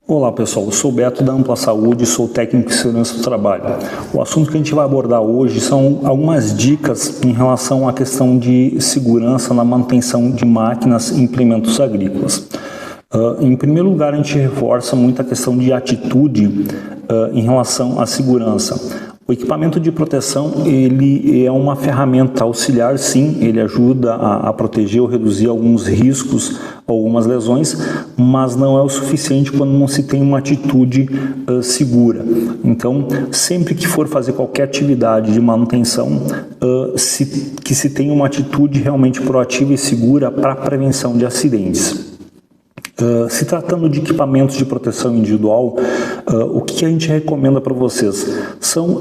Olá pessoal, eu sou o Beto da Ampla Saúde, sou técnico de segurança do trabalho. O assunto que a gente vai abordar hoje são algumas dicas em relação à questão de segurança na manutenção de máquinas e implementos agrícolas. Em primeiro lugar, a gente reforça muito a questão de atitude em relação à segurança. O equipamento de proteção, ele é uma ferramenta auxiliar, sim, ele ajuda a proteger ou reduzir alguns riscos, algumas lesões, mas não é o suficiente quando não se tem uma atitude segura. Então, sempre que for fazer qualquer atividade de manutenção, que se tenha uma atitude realmente proativa e segura para a prevenção de acidentes. Se tratando de equipamentos de proteção individual, o que a gente recomenda para vocês? São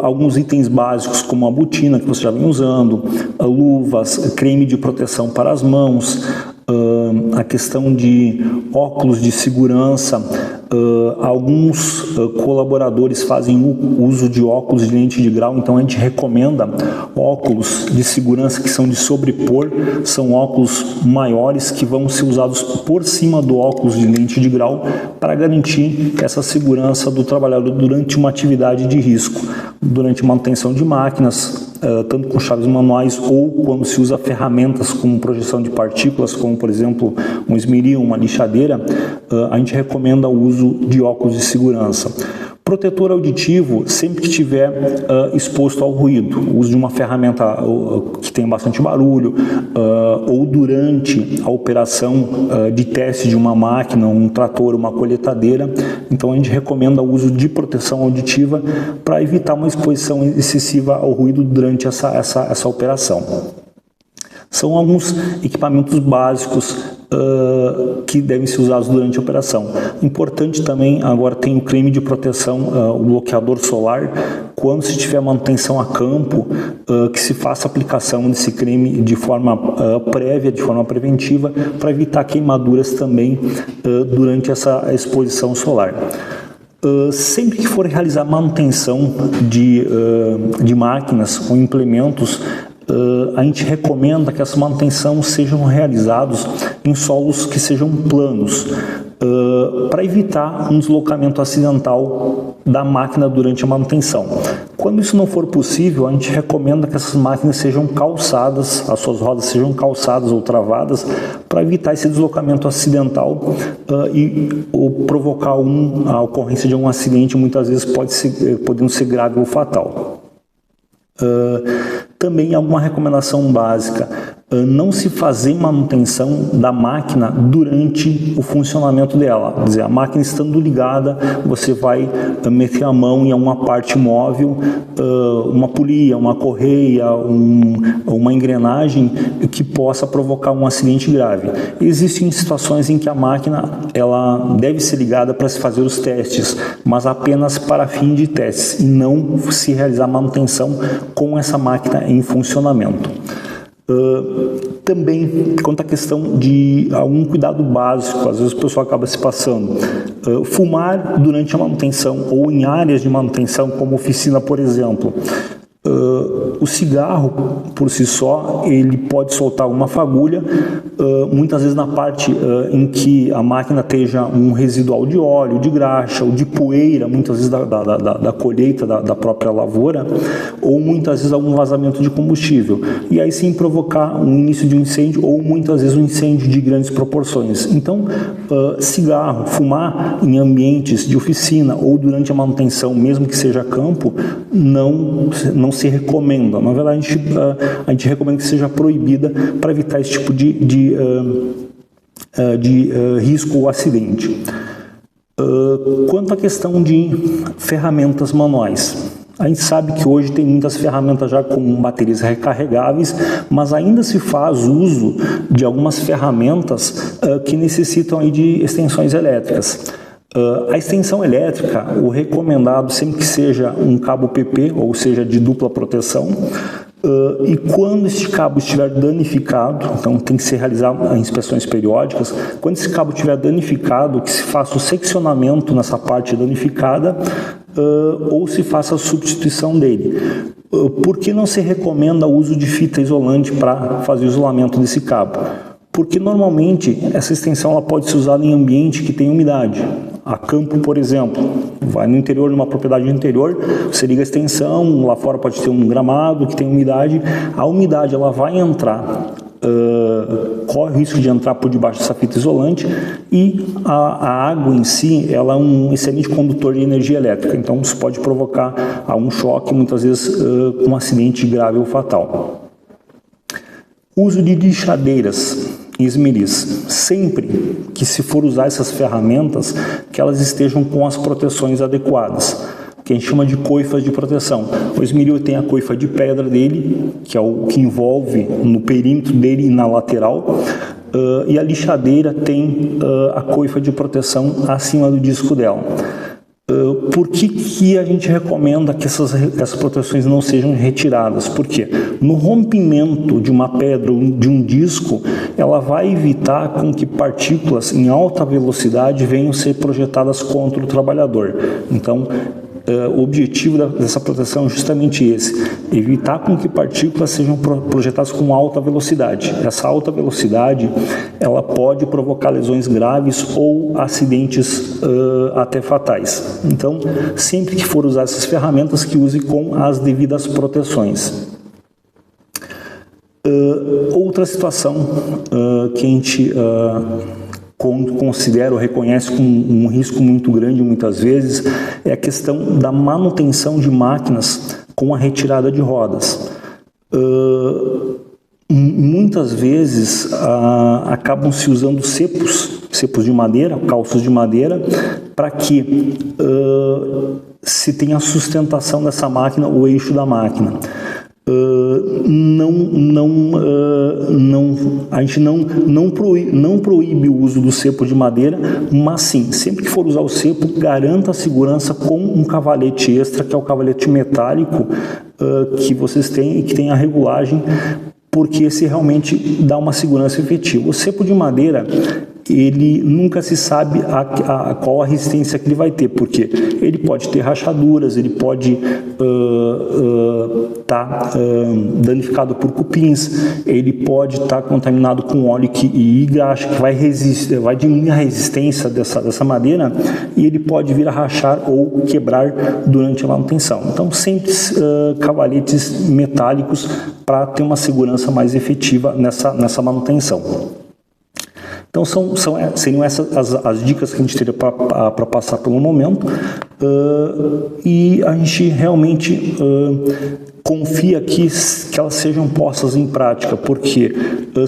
alguns itens básicos, como a botina que você já vem usando, luvas, creme de proteção para as mãos, a questão de óculos de segurança. Alguns colaboradores fazem o uso de óculos de lente de grau, então a gente recomenda óculos de segurança que são de sobrepor, são óculos maiores que vão ser usados por cima do óculos de lente de grau para garantir essa segurança do trabalhador durante uma atividade de risco, durante manutenção de máquinas, tanto com chaves manuais ou quando se usa ferramentas como projeção de partículas, como por exemplo um esmeril, uma lixadeira, a gente recomenda o uso de óculos de segurança. Protetor auditivo, sempre que estiver exposto ao ruído, o uso de uma ferramenta que tem bastante barulho, ou durante a operação de teste de uma máquina, um trator, uma colheitadeira, então a gente recomenda o uso de proteção auditiva para evitar uma exposição excessiva ao ruído durante essa operação. São alguns equipamentos básicos que devem ser usados durante a operação. Importante também, agora tem o creme de proteção, o bloqueador solar, quando se tiver manutenção a campo, que se faça a aplicação desse creme de forma prévia, de forma preventiva, para evitar queimaduras também durante essa exposição solar. Sempre que for realizar manutenção de máquinas ou implementos, a gente recomenda que essa manutenção sejam realizados em solos que sejam planos, para evitar um deslocamento acidental da máquina durante a manutenção. Quando isso não for possível, a gente recomenda que essas máquinas sejam calçadas, as suas rodas sejam calçadas ou travadas, para evitar esse deslocamento acidental ou provocar a ocorrência de um acidente, muitas vezes podendo ser grave ou fatal. Também alguma recomendação básica: não se fazer manutenção da máquina durante o funcionamento dela. Quer dizer, a máquina estando ligada, você vai meter a mão em alguma parte móvel, uma polia, uma correia, uma engrenagem que possa provocar um acidente grave. Existem situações em que a máquina ela deve ser ligada para se fazer os testes, mas apenas para fim de testes, e não se realizar manutenção com essa máquina em funcionamento. Também quanto à questão de algum cuidado básico, às vezes o pessoal acaba se passando. Fumar durante a manutenção ou em áreas de manutenção, como oficina, por exemplo. O cigarro, por si só, ele pode soltar uma fagulha, muitas vezes na parte em que a máquina esteja um residual de óleo, de graxa ou de poeira, muitas vezes da colheita da própria lavoura, ou muitas vezes algum vazamento de combustível. E aí sim provocar um início de um incêndio ou muitas vezes um incêndio de grandes proporções. Então, cigarro, fumar em ambientes de oficina ou durante a manutenção, mesmo que seja campo, não se recomenda. Na verdade, a gente recomenda que seja proibida para evitar esse tipo de risco ou acidente. Quanto à questão de ferramentas manuais, a gente sabe que hoje tem muitas ferramentas já com baterias recarregáveis, mas ainda se faz uso de algumas ferramentas que necessitam aí de extensões elétricas. A extensão elétrica, o recomendado sempre que seja um cabo PP, ou seja, de dupla proteção, e quando este cabo estiver danificado, então tem que ser realizar inspeções periódicas, quando esse cabo estiver danificado, que se faça o seccionamento nessa parte danificada, ou se faça a substituição dele. Por que não se recomenda o uso de fita isolante para fazer o isolamento desse cabo? Porque normalmente essa extensão ela pode ser usada em ambiente que tem umidade. A campo, por exemplo, vai no interior, numa propriedade do interior, você liga a extensão, lá fora pode ter um gramado que tem umidade, a umidade ela vai entrar, corre o risco de entrar por debaixo dessa fita isolante, e a água em si ela é um excelente condutor de energia elétrica, então isso pode provocar um choque, muitas vezes um acidente grave ou fatal. Uso de lixadeiras e esmeris. Sempre que se for usar essas ferramentas, que elas estejam com as proteções adequadas, que a gente chama de coifas de proteção. O esmeril tem a coifa de pedra dele, que é o que envolve no perímetro dele e na lateral, e a lixadeira tem a coifa de proteção acima do disco dela. Por que a gente recomenda que essas proteções não sejam retiradas? Porque no rompimento de uma pedra ou de um disco, ela vai evitar com que partículas em alta velocidade venham ser projetadas contra o trabalhador. Então, o objetivo dessa proteção é justamente esse, evitar com que partículas sejam projetadas com alta velocidade. Essa alta velocidade ela pode provocar lesões graves ou acidentes até fatais. Então, sempre que for usar essas ferramentas, que use com as devidas proteções. Outra situação que a gente considera ou reconhece com um risco muito grande muitas vezes é a questão da manutenção de máquinas com a retirada de rodas. Muitas vezes acabam se usando cepos de madeira, calços de madeira, para que se tenha a sustentação dessa máquina, o eixo da máquina. A gente não proíbe o uso do cepo de madeira, mas sim, sempre que for usar o cepo, garanta a segurança com um cavalete extra, que é o cavalete metálico que vocês têm e que tem a regulagem, porque esse realmente dá uma segurança efetiva. O cepo de madeira, ele nunca se sabe qual a resistência que ele vai ter, porque ele pode ter rachaduras, ele pode estar danificado por cupins, ele pode estar contaminado com óleo e graxa, que vai diminuir a resistência dessa madeira, e ele pode vir a rachar ou quebrar durante a manutenção. Então, sempre cavaletes metálicos para ter uma segurança mais efetiva nessa manutenção. Então, seriam essas as dicas que a gente teria para passar pelo momento, e a gente realmente confia que elas sejam postas em prática, porque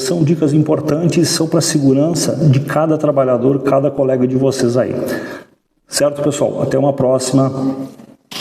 são dicas importantes, são para a segurança de cada trabalhador, cada colega de vocês aí. Certo, pessoal? Até uma próxima.